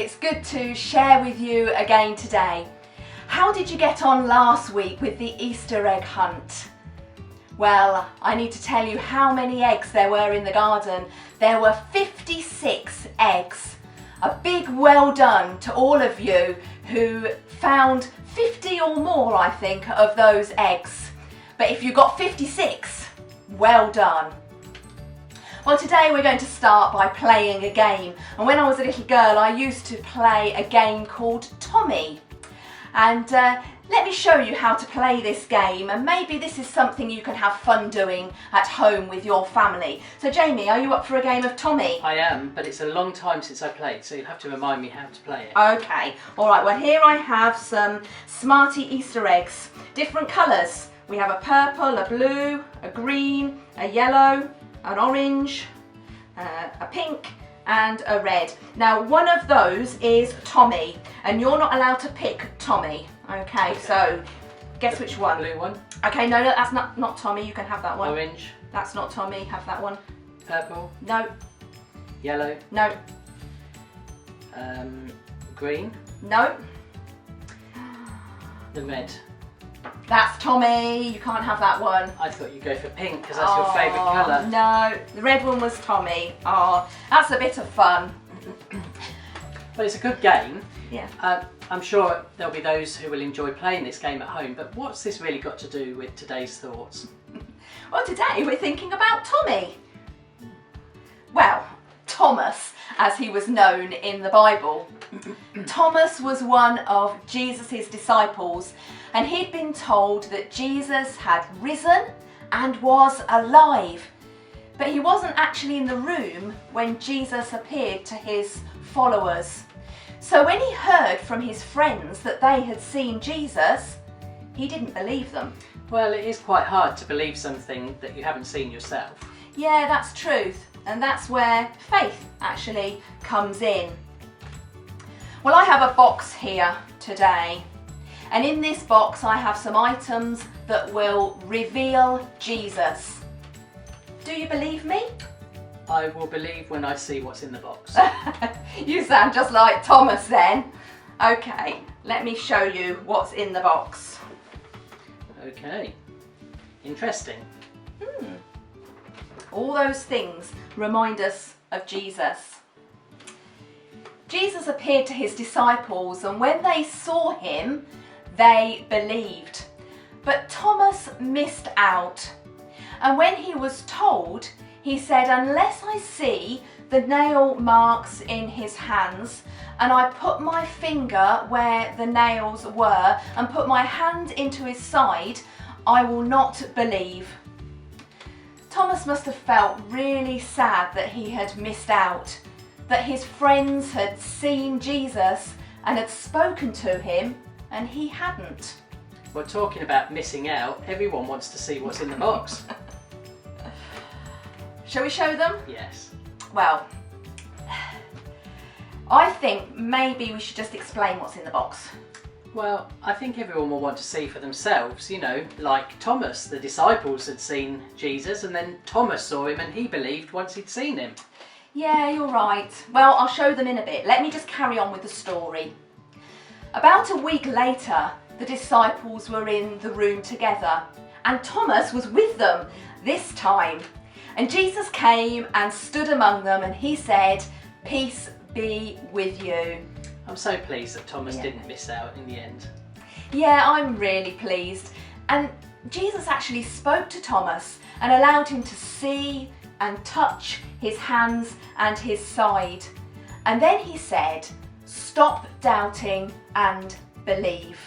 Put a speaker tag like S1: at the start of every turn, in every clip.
S1: it's good to share with you again today. How did you get on last week with the Easter egg hunt? Well, I need to tell you how many eggs there were in the garden. There were 56 eggs. A big well done to all of you who found 50 or more, I think, of those eggs. But if you got 56, well done. Well, today we're going to start by playing a game. And when I was a little girl, I used to play a game called Tommy. And let me show you how to play this game, and maybe this is something you can have fun doing at home with your family. So Jamie, are you up for a game of Tommy?
S2: I am, but it's a long time since I played, so you'll have to remind me how to play it.
S1: Okay, alright, well here I have some Smarty Easter eggs. Different colours. We have a purple, a blue, a green, a yellow, an orange, a pink, and a red. Now one of those is Tommy, and you're not allowed to pick Tommy. Okay, so guess which one?
S2: Blue one.
S1: Okay, no, that's not Tommy, you can have that one.
S2: Orange.
S1: That's not Tommy, have that one.
S2: Purple.
S1: No.
S2: Yellow.
S1: No.
S2: Green.
S1: No.
S2: The red.
S1: That's Tommy, you can't have that one.
S2: I thought you'd go for pink because that's your favourite colour.
S1: No, the red one was Tommy. Oh, that's a bit of fun.
S2: Well, it's a good game.
S1: Yeah.
S2: I'm sure there'll be those who will enjoy playing this game at home, but what's this really got to do with today's thoughts?
S1: Well, today we're thinking about Tommy. Well, Thomas, as he was known in the Bible. Thomas was one of Jesus' disciples, and he'd been told that Jesus had risen and was alive. But he wasn't actually in the room when Jesus appeared to his followers. So when he heard from his friends that they had seen Jesus, he didn't believe them.
S2: Well, it is quite hard to believe something that you haven't seen yourself.
S1: Yeah, that's truth, and that's where faith actually comes in. Well, I have a box here today, and in this box I have some items that will reveal Jesus. Do you believe me?
S2: I will believe when I see what's in the box.
S1: You sound just like Thomas then. Okay, let me show you what's in the box.
S2: Okay, interesting.
S1: All those things remind us of Jesus. Jesus appeared to his disciples, and when they saw him, they believed. But Thomas missed out. And when he was told, he said, "Unless I see the nail marks in his hands, and I put my finger where the nails were, and put my hand into his side, I will not believe." Thomas must have felt really sad that he had missed out, that his friends had seen Jesus and had spoken to him, and he hadn't.
S2: Well, talking about missing out, everyone wants to see what's in the box.
S1: Shall we show them?
S2: Yes.
S1: Well, I think maybe we should just explain what's in the box.
S2: Well, I think everyone will want to see for themselves, you know, like Thomas. The disciples had seen Jesus, and then Thomas saw him and he believed once he'd seen him.
S1: Yeah, you're right. Well, I'll show them in a bit. Let me just carry on with the story. About a week later, the disciples were in the room together, and Thomas was with them this time. And Jesus came and stood among them, and he said, "Peace be with you."
S2: I'm so pleased that Thomas didn't miss out in the end.
S1: Yeah, I'm really pleased. And Jesus actually spoke to Thomas and allowed him to see and touch his hands and his side. And then he said, "Stop doubting and believe."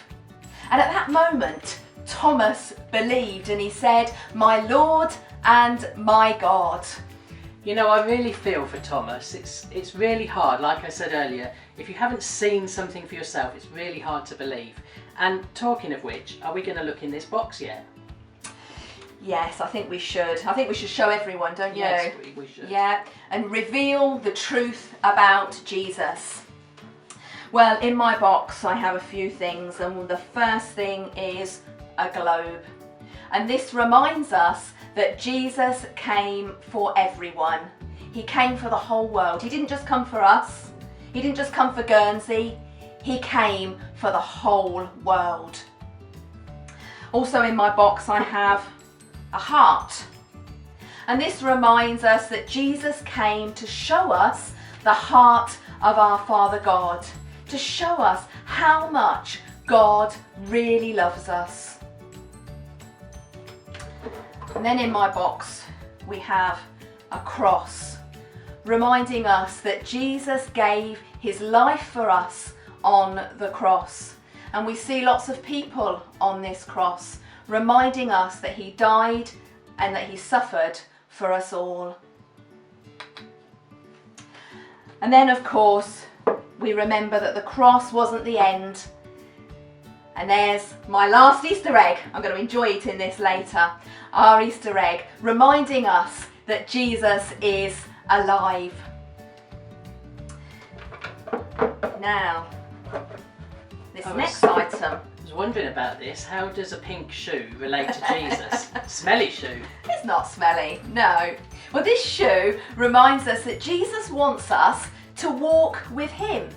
S1: And at that moment, Thomas believed, and he said, "My Lord and my God."
S2: You know, I really feel for Thomas. It's really hard, like I said earlier. If you haven't seen something for yourself, it's really hard to believe. And talking of which, are we going to look in this box yet?
S1: Yes, I think we should. I think we should show everyone, don't you?
S2: Yes, we should.
S1: Yeah, and reveal the truth about Jesus. Well, in my box I have a few things, and the first thing is a globe. And this reminds us that Jesus came for everyone. He came for the whole world. He didn't just come for us, He didn't just come for Guernsey, he came for the whole world. Also in my box I have a heart. And this reminds us that Jesus came to show us the heart of our Father God, to show us how much God really loves us. And then in my box we have a cross, reminding us that Jesus gave his life for us on the cross. And we see lots of people on this cross, reminding us that he died and that he suffered for us all. And then of course we remember that the cross wasn't the end. And there's my last Easter egg. I'm going to enjoy eating this later. Our Easter egg, reminding us that Jesus is alive. Now, this next item.
S2: I was wondering about this. How does a pink shoe relate to Jesus? Smelly shoe.
S1: It's not smelly, no. Well, this shoe reminds us that Jesus wants us to walk with him.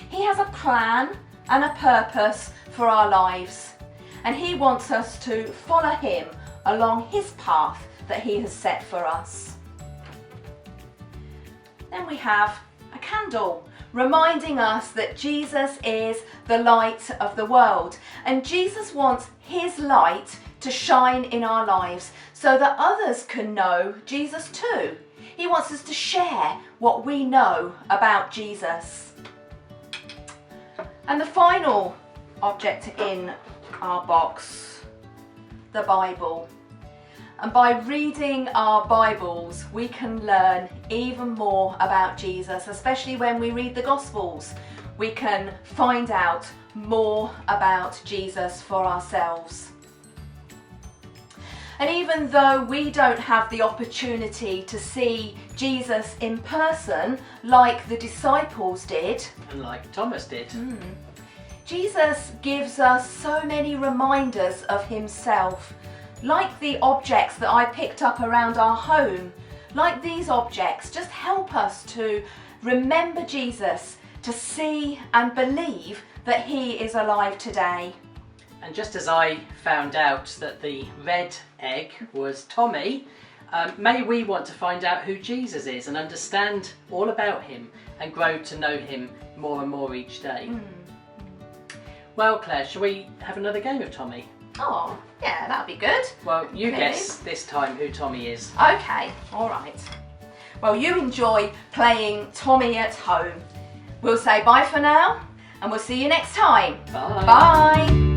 S1: He has a plan and a purpose for our lives, and he wants us to follow him along his path that he has set for us. Then we have a candle, reminding us that Jesus is the light of the world, and Jesus wants his light to shine in our lives so that others can know Jesus too. He wants us to share what we know about Jesus. And the final object in our box, the Bible. And by reading our Bibles, we can learn even more about Jesus, especially when we read the Gospels. We can find out more about Jesus for ourselves. And even though we don't have the opportunity to see Jesus in person like the disciples did,
S2: and like Thomas did,
S1: Jesus gives us so many reminders of himself. Like the objects that I picked up around our home, like these objects just help us to remember Jesus, to see and believe that he is alive today.
S2: And just as I found out that the red egg was Tommy, may we want to find out who Jesus is and understand all about him and grow to know him more and more each day. Well, Claire, shall we have another game of Tommy?
S1: Oh, yeah, that'd be good.
S2: Well, you
S1: Okay.
S2: guess this time who Tommy is.
S1: Okay, all right. Well, you enjoy playing Tommy at home. We'll say bye for now, and we'll see you next time.
S2: Bye.
S1: Bye.